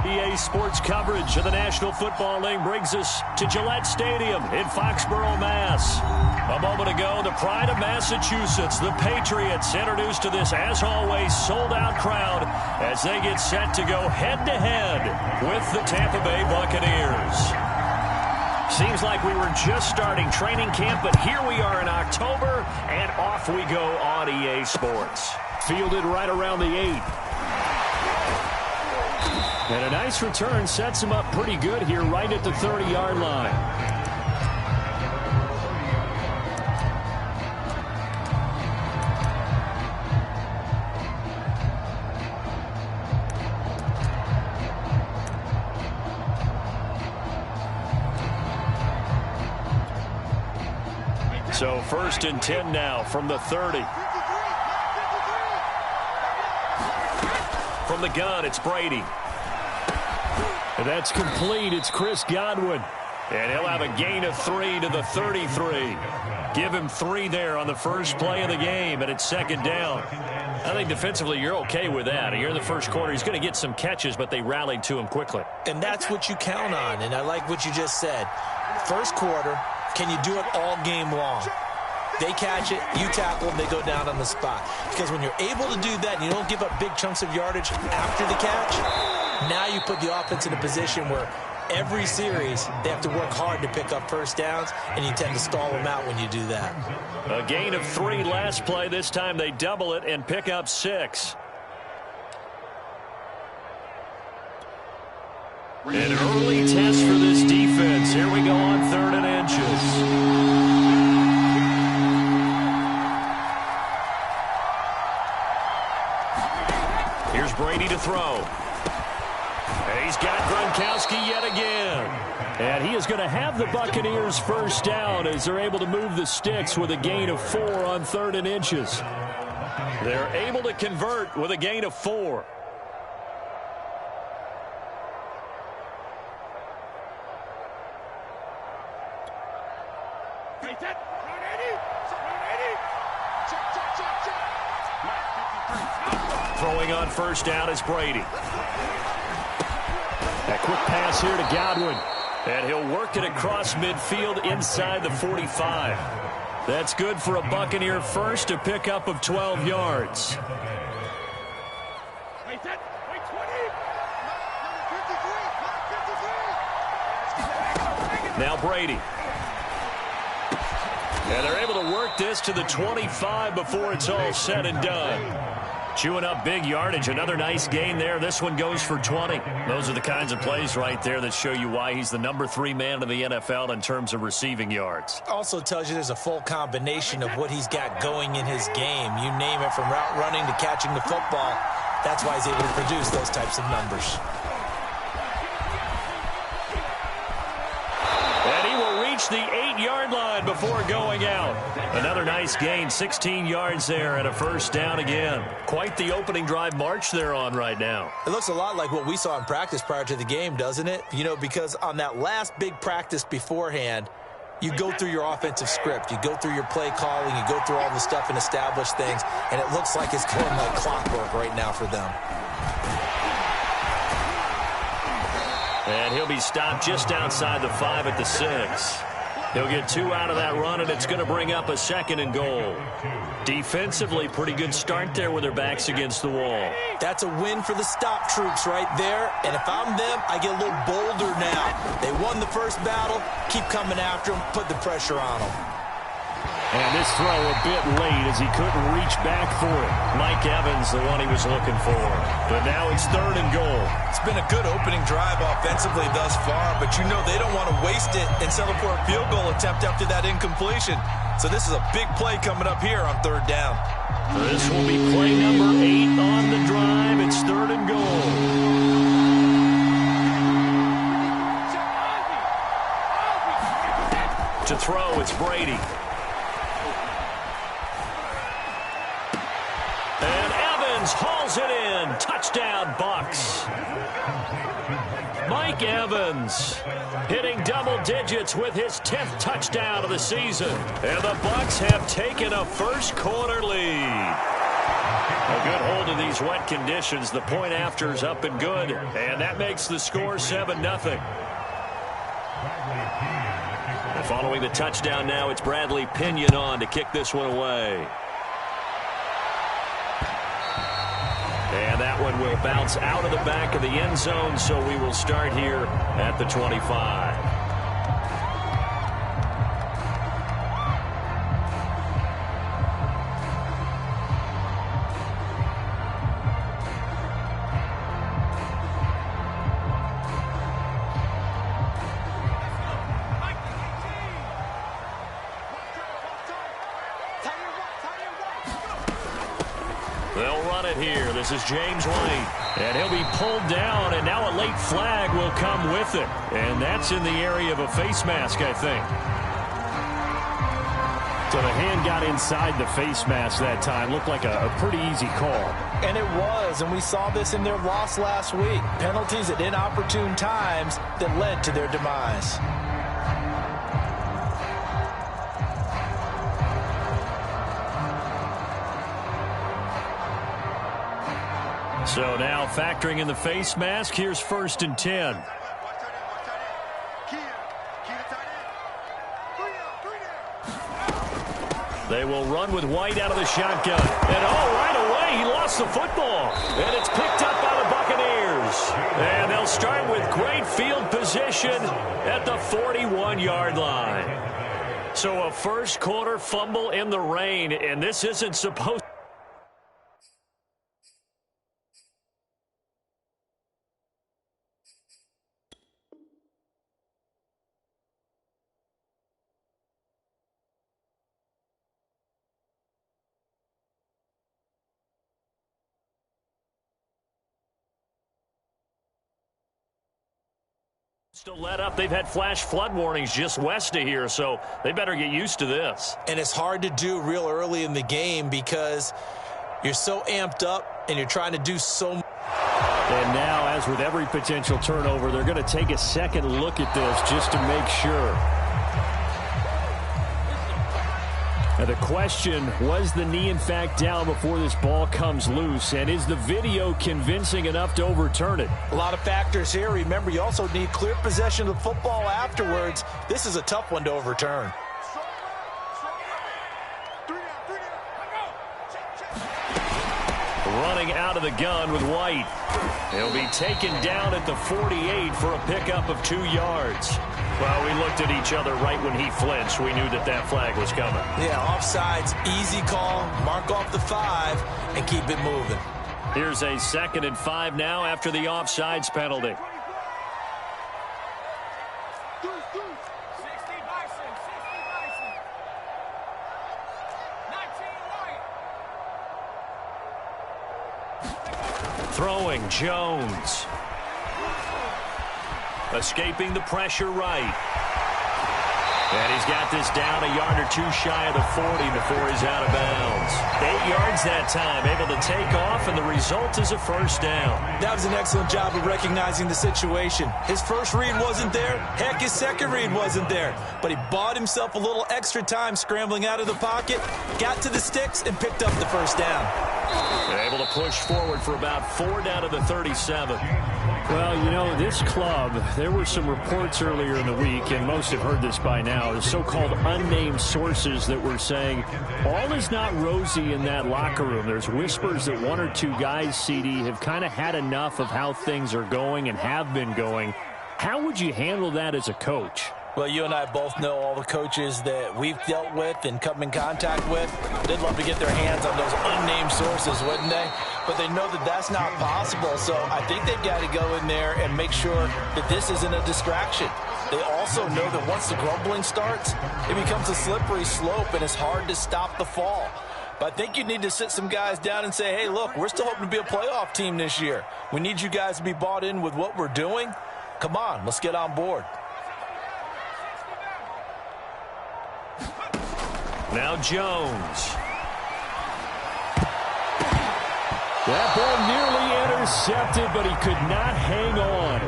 EA Sports coverage of the National Football League brings us to Gillette Stadium in Foxborough, Mass. A moment ago, the pride of Massachusetts, the Patriots, introduced to this, as always, sold-out crowd as they get set to go head-to-head with the Tampa Bay Buccaneers. Seems like we were just starting training camp, but here we are in October, and off we go on EA Sports. Fielded right around the 8. And a nice return sets him up pretty good here right at the 30-yard line. So 1st and 10 now from the 30. From the gun, it's Brady. And that's complete. It's Chris Godwin. And he'll have a gain of 3 to the 33. Give him 3 there on the first play of the game, and it's 2nd down. I think defensively you're okay with that. Here in the first quarter, he's going to get some catches, but they rallied to him quickly. And that's what you count on, and I like what you just said. First quarter, can you do it all game long? They catch it, you tackle them, they go down on the spot. Because when you're able to do that and you don't give up big chunks of yardage after the catch, now you put the offense in a position where every series they have to work hard to pick up first downs, and you tend to stall them out when you do that. A gain of 3 last play. This time they double it and pick up 6. An early test for this defense. Here we go on 3rd and inches. Here's Brady to throw. And he's got Gronkowski yet again. And he is going to have the Buccaneers first down as they're able to move the sticks with a gain of 4 on 3rd and inches. They're able to convert with a gain of 4. Throwing on first down is Brady. A quick pass here to Godwin. And he'll work it across midfield inside the 45. That's good for a Buccaneer first, a pickup of 12 yards. Now Brady. And they're able to work this to the 25 before it's all said and done. Chewing up big yardage. Another nice gain there. This one goes for 20. Those are the kinds of plays right there that show you why he's the number 3 man in the NFL in terms of receiving yards. Also tells you there's a full combination of what he's got going in his game. You name it, from route running to catching the football. That's why he's able to produce those types of numbers. And he will reach the 8-yard line before going out. Another nice gain, 16 yards there, and a first down again. Quite the opening drive march they're on right now. It looks a lot like what we saw in practice prior to the game, doesn't it? You know, because on that last big practice beforehand, you go through your offensive script. You go through your play calling. You go through all the stuff and establish things, and it looks like it's going like clockwork right now for them. And he'll be stopped just outside the 5 at the 6. He'll get 2 out of that run, and it's going to bring up a 2nd and goal. Defensively, pretty good start there with their backs against the wall. That's a win for the stop troops right there. And if I'm them, I get a little bolder now. They won the first battle. Keep coming after them. Put the pressure on them. And this throw a bit late as he couldn't reach back for it. Mike Evans, the one he was looking for. But now it's 3rd and goal. It's been a good opening drive offensively thus far, but you know they don't want to waste it and settle for a field goal attempt after that incompletion. So this is a big play coming up here on 3rd down. This will be play number 8 on the drive. It's 3rd and goal. To throw, it's Brady. And Evans hauls it in. Touchdown, Bucks. Mike Evans hitting double digits with his 10th touchdown of the season. And the Bucks have taken a first quarter lead. A good hold of these wet conditions. The point after is up and good, and that makes the score 7-0. And following the touchdown now, it's Bradley Pinion on to kick this one away. And that one will bounce out of the back of the end zone, so we will start here at the 25. They'll run it here. This is James White. And he'll be pulled down, and now a late flag will come with it. And that's in the area of a face mask, I think. So the hand got inside the face mask that time. Looked like a pretty easy call. And it was, and we saw this in their loss last week. Penalties at inopportune times that led to their demise. So now factoring in the face mask, here's 1st and 10. They will run with White out of the shotgun. And right away, he lost the football. And it's picked up by the Buccaneers. And they'll start with great field position at the 41-yard line. So a first quarter fumble in the rain, and this isn't supposed to. Still let up. They've had flash flood warnings just west of here, so they better get used to this. And it's hard to do real early in the game because you're so amped up and you're trying to do so much. And now, as with every potential turnover, they're going to take a second look at this just to make sure. Now the question, was the knee in fact down before this ball comes loose? And is the video convincing enough to overturn it? A lot of factors here. Remember, you also need clear possession of the football afterwards. This is a tough one to overturn. Running out of the gun with White. He'll be taken down at the 48 for a pickup of 2 yards. Well, we looked at each other right when he flinched. We knew that that flag was coming. Yeah, offsides, easy call. Mark off the 5 and keep it moving. Here's a 2nd and 5 now after the offsides penalty. Throwing Jones. Escaping the pressure right. And he's got this down a yard or 2 shy of the 40 before he's out of bounds. 8 yards that time, able to take off, and the result is a first down. That was an excellent job of recognizing the situation. His first read wasn't there. Heck, his second read wasn't there. But he bought himself a little extra time scrambling out of the pocket, got to the sticks, and picked up the first down. Able to push forward for about 4 down to the 37. Well, you know, this club, there were some reports earlier in the week, and most have heard this by now, the so-called unnamed sources that were saying all is not rosy in that locker room. There's whispers that 1 or 2 guys, CD, have kind of had enough of how things are going and have been going. How would you handle that as a coach? Well, you and I both know all the coaches that we've dealt with and come in contact with. They'd love to get their hands on those unnamed sources, wouldn't they? But they know that that's not possible, so I think they've got to go in there and make sure that this isn't a distraction. They also know that once the grumbling starts, it becomes a slippery slope, and it's hard to stop the fall. But I think you need to sit some guys down and say, hey, look, we're still hoping to be a playoff team this year. We need you guys to be bought in with what we're doing. Come on, let's get on board. Now Jones. That ball nearly intercepted, but he could not hang on.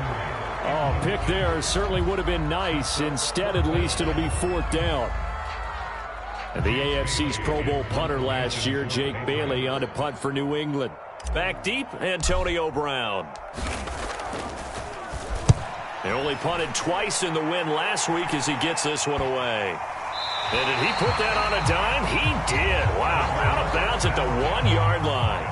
Oh, pick there certainly would have been nice. Instead, at least, it'll be 4th down. The AFC's Pro Bowl punter last year, Jake Bailey, on to punt for New England. Back deep, Antonio Brown. They only punted twice in the win last week as he gets this one away. And did he put that on a dime? He did. Wow, out of bounds at the 1-yard line.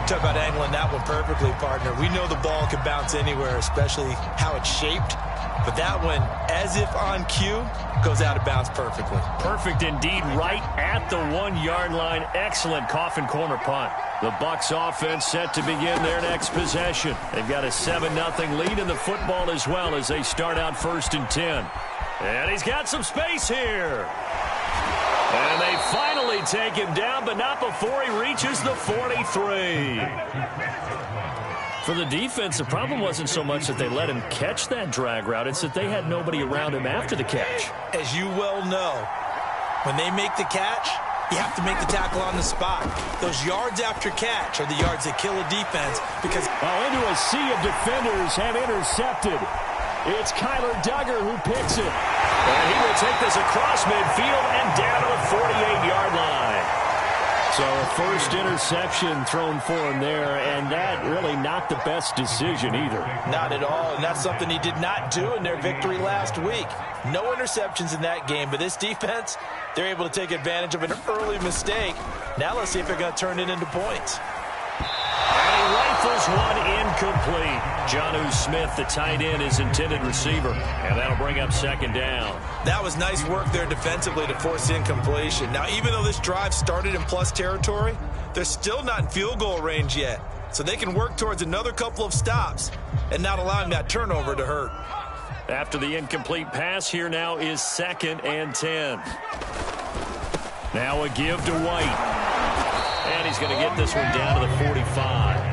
Talk about angling that one perfectly, partner. We know the ball can bounce anywhere, especially how it's shaped. But that one, as if on cue, goes out of bounds perfectly. Perfect indeed, right at the 1-yard line. Excellent coffin corner punt. The Bucs offense set to begin their next possession. They've got a 7-0 lead in the football as well as they start out 1st and 10. And he's got some space here. And they finally take him down, but not before he reaches the 43. For the defense, the problem wasn't so much that they let him catch that drag route. It's that they had nobody around him after the catch. As you well know, when they make the catch, you have to make the tackle on the spot. Those yards after catch are the yards that kill a defense because... into a sea of defenders have intercepted. It's Kyler Duggar who picks it. And he will take this across midfield and down to the 48-yard line. So a first interception thrown for him there, and that really not the best decision either. Not at all, and that's something he did not do in their victory last week. No interceptions in that game, but this defense, they're able to take advantage of an early mistake. Now let's see if they're going to turn it into points. And he rifles one incomplete. Jonnu Smith, the tight end, is intended receiver, and that'll bring up 2nd down. That was nice work there defensively to force incompletion. Now, even though this drive started in plus territory, they're still not in field goal range yet. So they can work towards another couple of stops and not allowing that turnover to hurt. After the incomplete pass, here now is 2nd and 10. Now a give to White. And he's going to get this one down to the 45.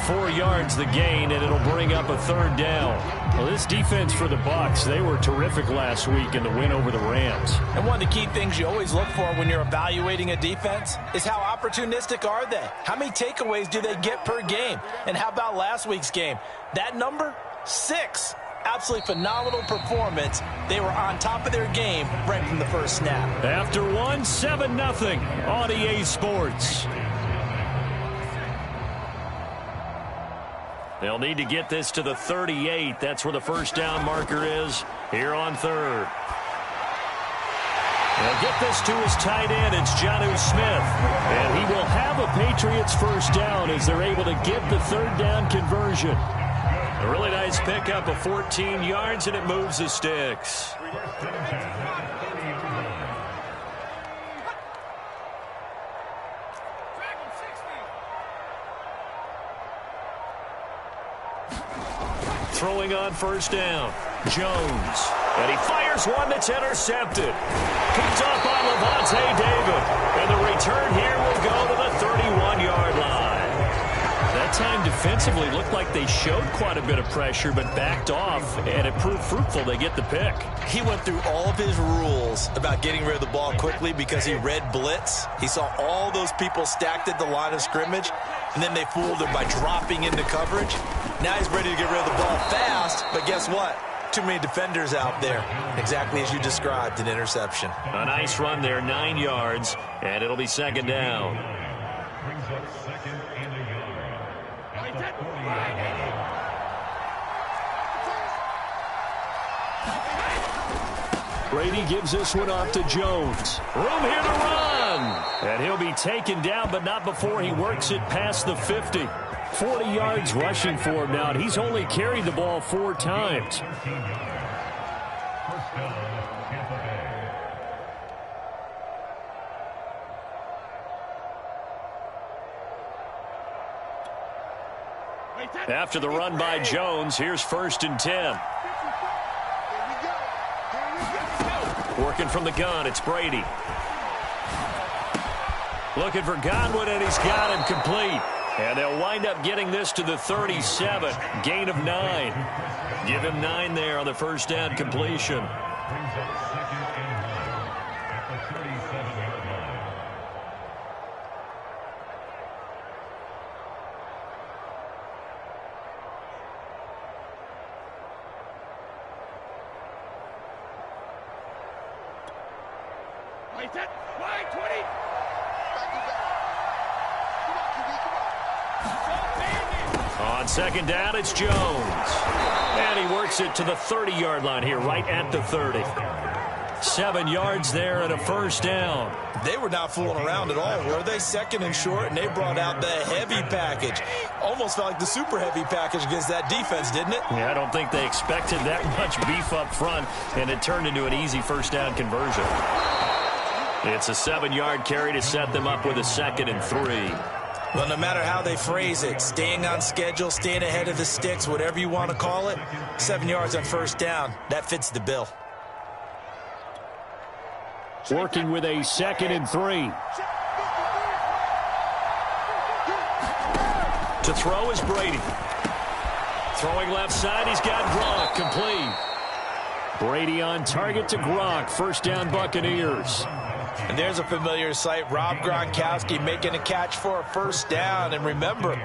4 yards the gain, and it'll bring up a 3rd down. Well, this defense for the Bucs, they were terrific last week in the win over the Rams. And one of the key things you always look for when you're evaluating a defense is how opportunistic are they? How many takeaways do they get per game? And how about last week's game? That number, 6. Absolutely phenomenal performance. They were on top of their game right from the first snap. After 7-0 on EA Sports. They'll need to get this to the 38. That's where the 1st down marker is here on 3rd. They'll get this to his tight end. It's Jonnu Smith. And he will have a Patriots 1st down as they're able to get the 3rd down conversion. A really nice pickup of 14 yards, and it moves the sticks. Throwing on 1st down, Jones. And he fires one that's intercepted. Picked up by Levante David. And the return here will go to the 31-yard line. That time defensively looked like they showed quite a bit of pressure but backed off, and it proved fruitful. They get the pick. He went through all of his rules about getting rid of the ball quickly because he read blitz. He saw all those people stacked at the line of scrimmage, and then they fooled him by dropping into coverage. Now he's ready to get rid of the ball fast, but guess what? Too many defenders out there. Exactly as you described, an interception. A nice run there, 9 yards, and it'll be 2nd down. Brady gives this one off to Jones. Room here to run. And he'll be taken down, but not before he works it past the 50. 40 yards rushing for him now, and he's only carried the ball 4 times. After the run by Jones, here's 1st and 10. Working from the gun, it's Brady. Looking for Godwin, and he's got him complete. And they'll wind up getting this to the 37. Gain of 9. Give him 9 there on the 1st down completion. On second down, it's Jones. And he works it to the 30-yard line here, right at the 30. 7 yards there and a first down. They were not fooling around at all, were they? Second and short, and they brought out the heavy package. Almost felt like the super heavy package against that defense, didn't it? Yeah, I don't think they expected that much beef up front, and it turned into an easy first down conversion. It's a 7-yard carry to set them up with a 2nd and 3. Well, no matter how they phrase it, staying on schedule, staying ahead of the sticks, whatever you want to call it, 7 yards on first down, that fits the bill. Working with a 2nd and 3. To throw is Brady. Throwing left side, he's got Gronk complete. Brady on target to Gronk. First down, Buccaneers. And there's a familiar sight. Rob Gronkowski making a catch for a first down. And remember,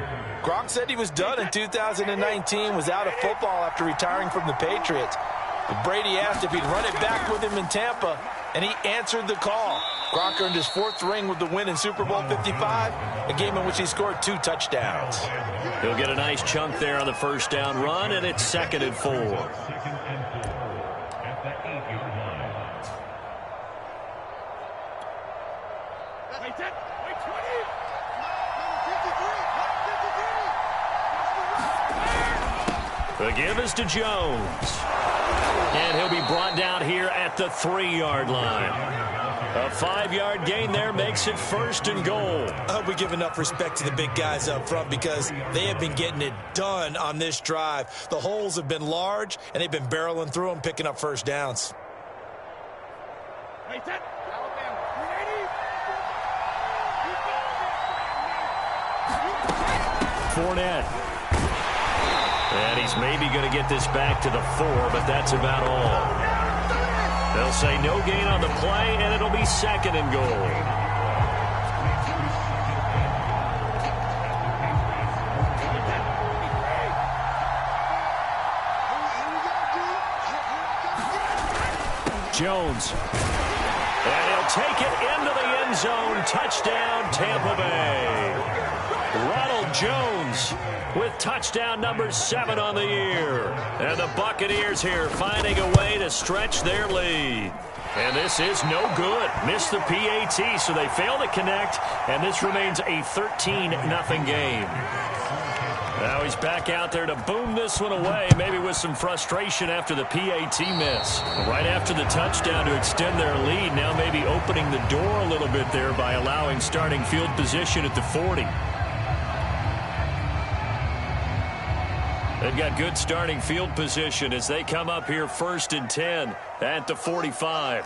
Gronk said he was done in 2019, was out of football after retiring from the Patriots. But Brady asked if he'd run it back with him in Tampa, and he answered the call. Gronk earned his 4th ring with the win in Super Bowl 55, a game in which he scored 2 touchdowns. He'll get a nice chunk there on the first down run, and it's 2nd and 4. The give is to Jones. And he'll be brought down here at the 3-yard line. A 5-yard gain there makes it 1st and goal. I hope we give enough respect to the big guys up front because they have been getting it done on this drive. The holes have been large, and they've been barreling through them, picking up first downs. Fournette. And he's maybe going to get this back to the 4, but that's about all. They'll say no gain on the play, and it'll be 2nd and goal. Jones. And he'll take it into the end zone. Touchdown, Tampa Bay. Ronald Jones with touchdown number 7 on the year. And the Buccaneers here finding a way to stretch their lead. And this is no good. Missed the PAT, so they fail to connect, and this remains a 13-0 game. Now he's back out there to boom this one away, maybe with some frustration after the PAT miss. Right after the touchdown to extend their lead, now maybe opening the door a little bit there by allowing starting field position at the 40. They've got good starting field position as they come up here 1st and 10 at the 45.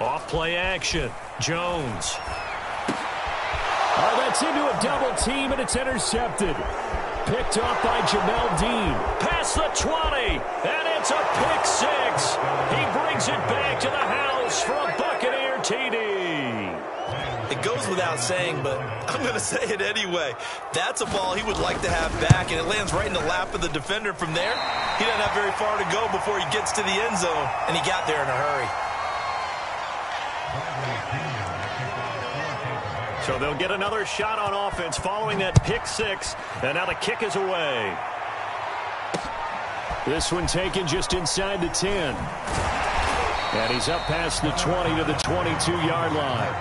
Off play action. Jones. Oh, that's into a double team, and it's intercepted. Picked off by Jamel Dean. Past the 20, and it's a pick 6. He brings it back to the house for a Buccaneer TD. It goes without saying, but I'm going to say it anyway. That's a ball he would like to have back, and it lands right in the lap of the defender from there. He doesn't have very far to go before he gets to the end zone, and he got there in a hurry. So they'll get another shot on offense following that pick 6, and now the kick is away. This one taken just inside the 10. And he's up past the 20 to the 22-yard line.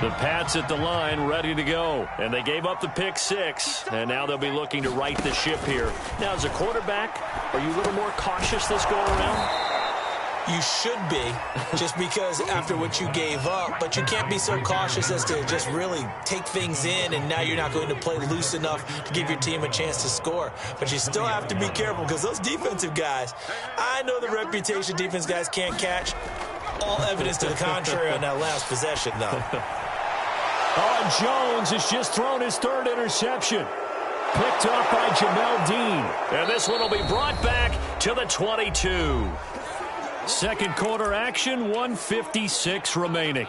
The Pats at the line ready to go. And they gave up the pick 6, and now they'll be looking to right the ship here. Now, as a quarterback, are you a little more cautious this go around? You should be, just because after what you gave up, but you can't be so cautious as to just really take things in, and now you're not going to play loose enough to give your team a chance to score. But you still have to be careful because those defensive guys, I know the reputation defense guys can't catch. All evidence to the contrary on that last possession, though. Oh, Jones has just thrown his 3rd interception. Picked off by Jamel Dean. And this one will be brought back to the 22. Second quarter action, 1:56 remaining.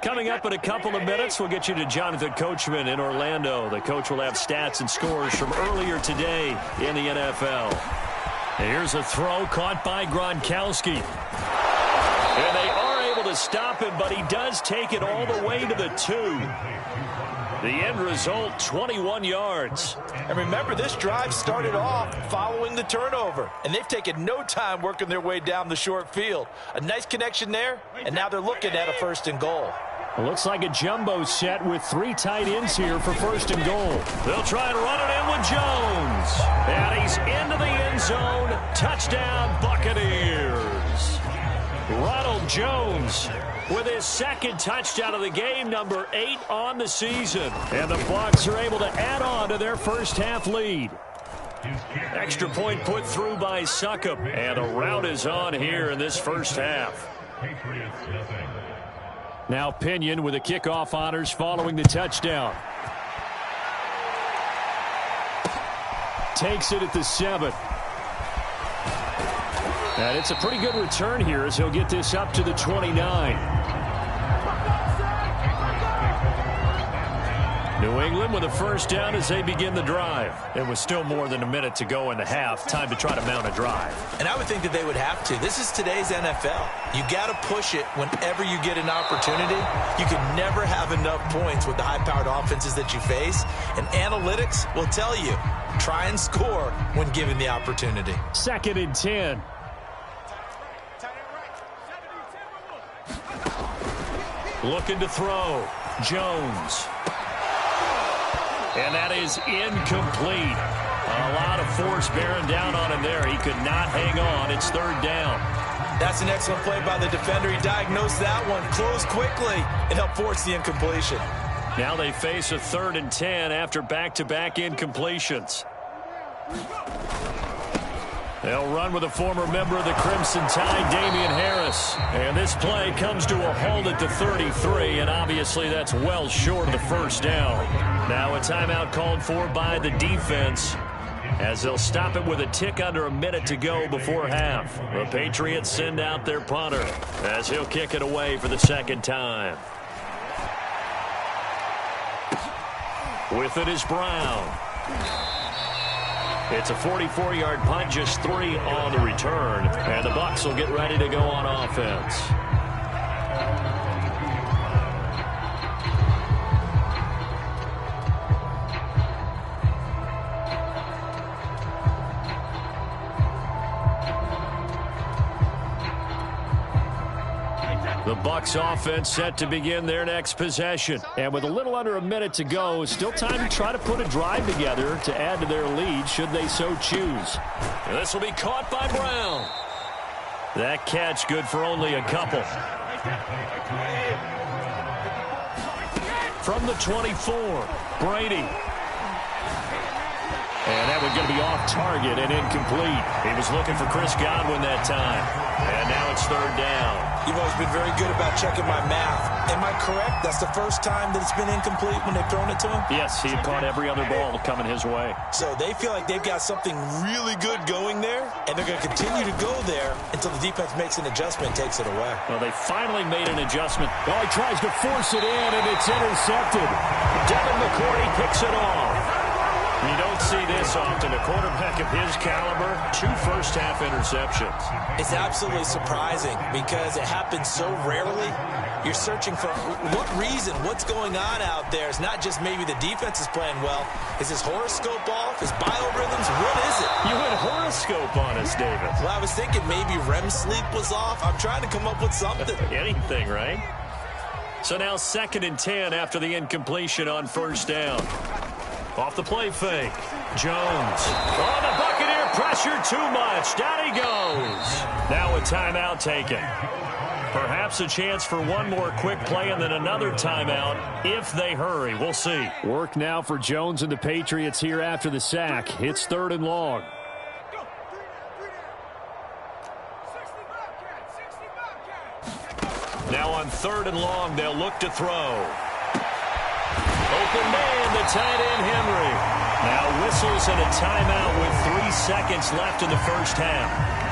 Coming up in a couple of minutes, we'll get you to Jonathan Coachman in Orlando. The coach will have stats and scores from earlier today in the NFL. Here's a throw caught by Gronkowski. And they are able to stop him, but he does take it all the way to the 2. The end result, 21 yards. And remember, this drive started off following the turnover, and they've taken no time working their way down the short field. A nice connection there, and now they're looking at a 1st and goal. It looks like a jumbo set with 3 tight ends here for 1st and goal. They'll try and run it in with Jones. And he's into the end zone. Touchdown, Buccaneers. Ronald Jones with his 2nd touchdown of the game, number 8 on the season. And the Bucs are able to add on to their first half lead. Extra point put through by Succop. And the rout is on here in this first half. Now Pinion with the kickoff honors following the touchdown. Takes it at the 7. And it's a pretty good return here as he'll get this up to the 29. New England with a first down as they begin the drive. It was still more than a minute to go in the half. Time to try to mount a drive. And I would think that they would have to. This is today's NFL. You got to push it whenever you get an opportunity. You can never have enough points with the high-powered offenses that you face. And analytics will tell you, try and score when given the opportunity. 2nd and 10. Looking to throw. Jones. And that is incomplete. A lot of force bearing down on him there. He could not hang on. It's 3rd down. That's an excellent play by the defender. He diagnosed that one, closed quickly, and helped force the incompletion. Now they face a 3rd and 10 after back-to-back incompletions. They'll run with a former member of the Crimson Tide, Damian Harris. And this play comes to a halt at the 33, and obviously that's well short of the first down. Now a timeout called for by the defense as they'll stop it with a tick under a minute to go before half. The Patriots send out their punter as he'll kick it away for the 2nd time. With it is Brown. It's a 44-yard punt, just 3 on the return. And the Bucs will get ready to go on offense. The Bucs offense set to begin their next possession. And with a little under a minute to go, still time to try to put a drive together to add to their lead should they so choose. And this will be caught by Brown. That catch good for only a couple. From the 24, Brady. And that was going to be off target and incomplete. He was looking for Chris Godwin that time. And now it's 3rd down. You've always been very good about checking my math. Am I correct? That's the first time that it's been incomplete when they've thrown it to him? Yes, he had caught every other ball coming his way. So they feel like they've got something really good going there, and they're going to continue to go there until the defense makes an adjustment and takes it away. Well, they finally made an adjustment. Well, he tries to force it in, and it's intercepted. Devin McCourty picks it off. You don't see this often. A quarterback of his caliber, 2 first-half interceptions. It's absolutely surprising because it happens so rarely. You're searching for what reason, what's going on out there. It's not just maybe the defense is playing well. Is his horoscope off? His biorhythms? What is it? You went horoscope on us, David. Well, I was thinking maybe REM sleep was off. I'm trying to come up with something. Anything, right? So now 2nd and 10 after the incompletion on 1st down. Off the play fake. Jones. Oh, the Buccaneer pressure too much. Down he goes. Now a timeout taken. Perhaps a chance for one more quick play and then another timeout if they hurry. We'll see. Work now for Jones and the Patriots here after the sack. It's 3rd and long. Now on 3rd and long, they'll look to throw. Open man, the tight end, Henry. Now whistles and a timeout with 3 seconds left in the first half.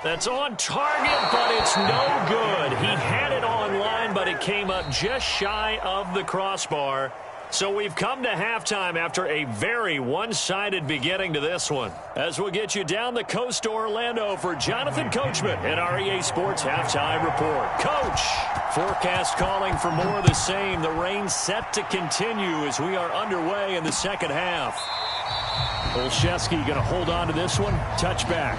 That's on target, but it's no good. He had it on line, but it came up just shy of the crossbar. So we've come to halftime after a very one-sided beginning to this one. As we'll get you down the coast to Orlando for Jonathan Coachman at our EA Sports Halftime Report. Coach, forecast calling for more of the same. The rain set to continue as we are underway in the second half. Olszewski going to hold on to this one. Touchback.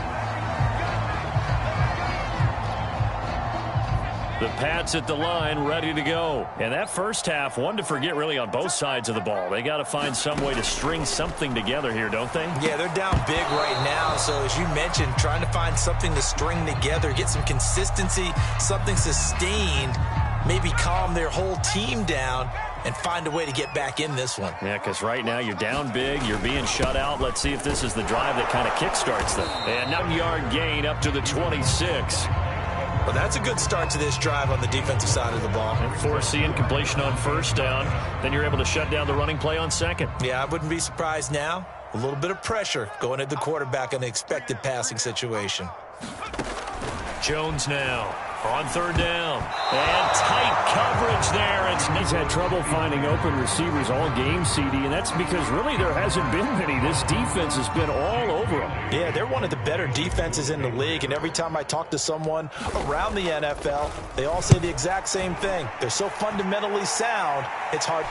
The Pats at the line, ready to go. And that first half, one to forget really on both sides of the ball. They got to find some way to string something together here, don't they? Yeah, they're down big right now. So as you mentioned, trying to find something to string together, get some consistency, something sustained, maybe calm their whole team down and find a way to get back in this one. Yeah, because right now you're down big, you're being shut out. Let's see if this is the drive that kind of kickstarts them. And 9-yard gain up to the 26. Well, that's a good start to this drive on the defensive side of the ball. And forcing completion on first down. Then you're able to shut down the running play on second. Yeah, I wouldn't be surprised now. A little bit of pressure going at the quarterback in an expected passing situation. Jones now on third down. And tight coverage there. He's had trouble finding open receivers all game, CD, and that's because really there hasn't been many. This defense has been all over them. Yeah, they're one of the better defenses in the league, and every time I talk to someone around the NFL, they all say the exact same thing. They're so fundamentally sound, it's hard.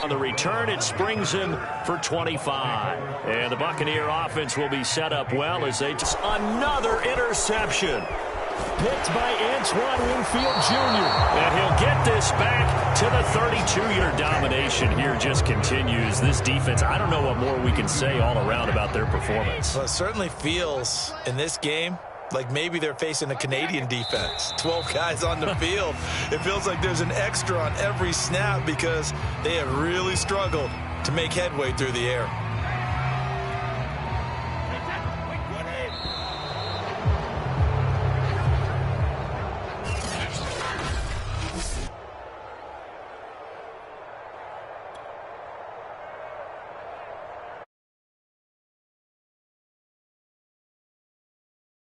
On the return, it springs him for 25. And the Buccaneer offense will be set up well as they just another interception. Picked by Antoine Winfield Jr. And he'll get this back to the 32. Your domination here just continues. This defense, I don't know what more we can say all around about their performance. Well, it certainly feels in this game like maybe they're facing a Canadian defense. 12 guys on the field. It feels like there's an extra on every snap because they have really struggled to make headway through the air.